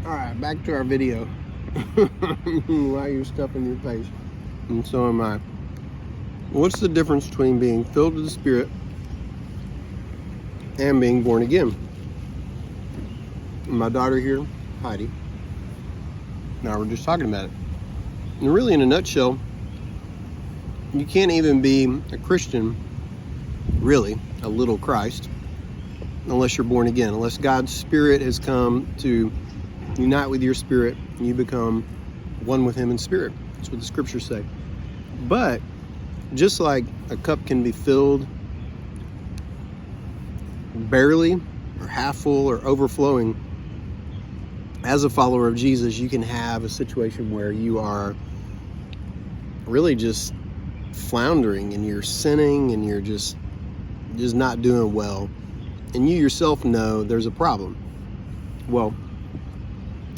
All right, back to our video. Why you're stuffing your face, and so am I. What's the difference between being filled with the Spirit and being born again? My daughter here, Heidi, now we're just talking about it. And really, in a nutshell, you can't even be a Christian, really, a little Christ, unless you're born again, unless God's Spirit has come to unite with your spirit and you become one with Him in spirit. That's what the scriptures say. But just like a cup can be filled barely or half full or overflowing, as a follower of Jesus, you can have a situation where you are really just floundering and you're sinning and you're just not doing well, and you yourself know there's a problem. Well,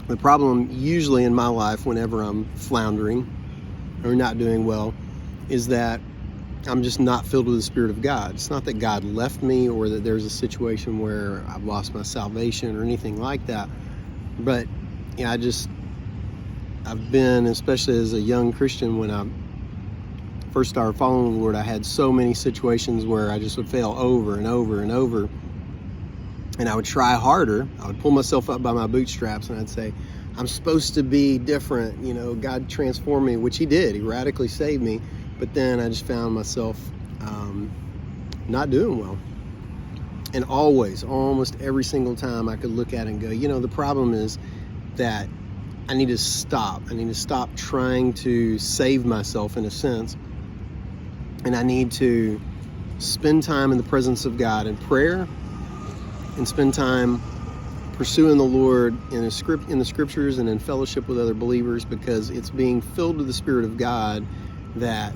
the problem usually in my life whenever I'm floundering or not doing well is that I'm just not filled with the Spirit of God. It's not that God left me or that there's a situation where I've lost my salvation or anything like that. But yeah, I've been, especially as a young Christian, when I first started following the Lord, I had so many situations where I just would fail over and over and over. And I would try harder. I would pull myself up by my bootstraps and I'd say, I'm supposed to be different. You know, God transformed me, which He did. He radically saved me. But then I just found myself not doing well. And always, almost every single time I could look at it and go, you know, the problem is that I need to stop. I need to stop trying to save myself in a sense. And I need to spend time in the presence of God in prayer and spend time pursuing the Lord in the scriptures and in fellowship with other believers, because it's being filled with the Spirit of God that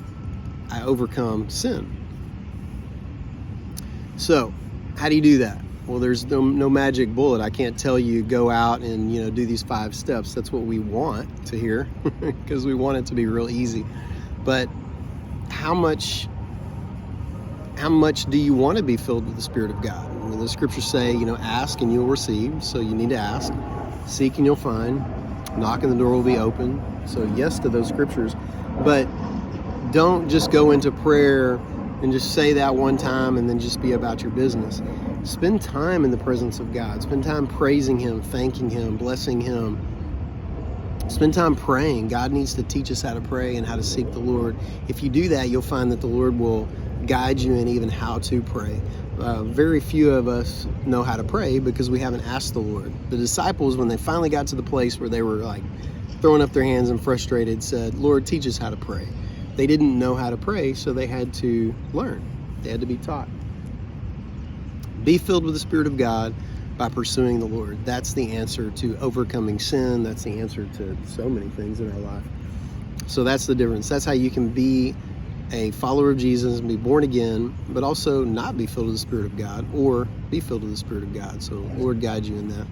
I overcome sin. So, how do you do that? Well, there's no magic bullet. I can't tell you go out and do these 5 steps. That's what we want to hear because we want it to be real easy. But how much do you want to be filled with the Spirit of God? I mean, the scriptures say, ask and you'll receive. So you need to ask. Seek and you'll find. Knock and the door will be open. So yes to those scriptures. But don't just go into prayer and just say that one time and then just be about your business. Spend time in the presence of God. Spend time praising Him, thanking Him, blessing Him. Spend time praying. God needs to teach us how to pray and how to seek the Lord. If you do that, you'll find that the Lord will guide you in even how to pray. Very few of us know how to pray because we haven't asked the Lord. The disciples, when they finally got to the place where they were like throwing up their hands and frustrated, said, Lord, teach us how to pray. They didn't know how to pray, so they had to learn. They had to be taught. Be filled with the Spirit of God by pursuing the Lord. That's the answer to overcoming sin. That's the answer to so many things in our life. So that's the difference. That's how you can be a follower of Jesus and be born again, but also not be filled with the Spirit of God, or be filled with the Spirit of God. So Lord guide you in that.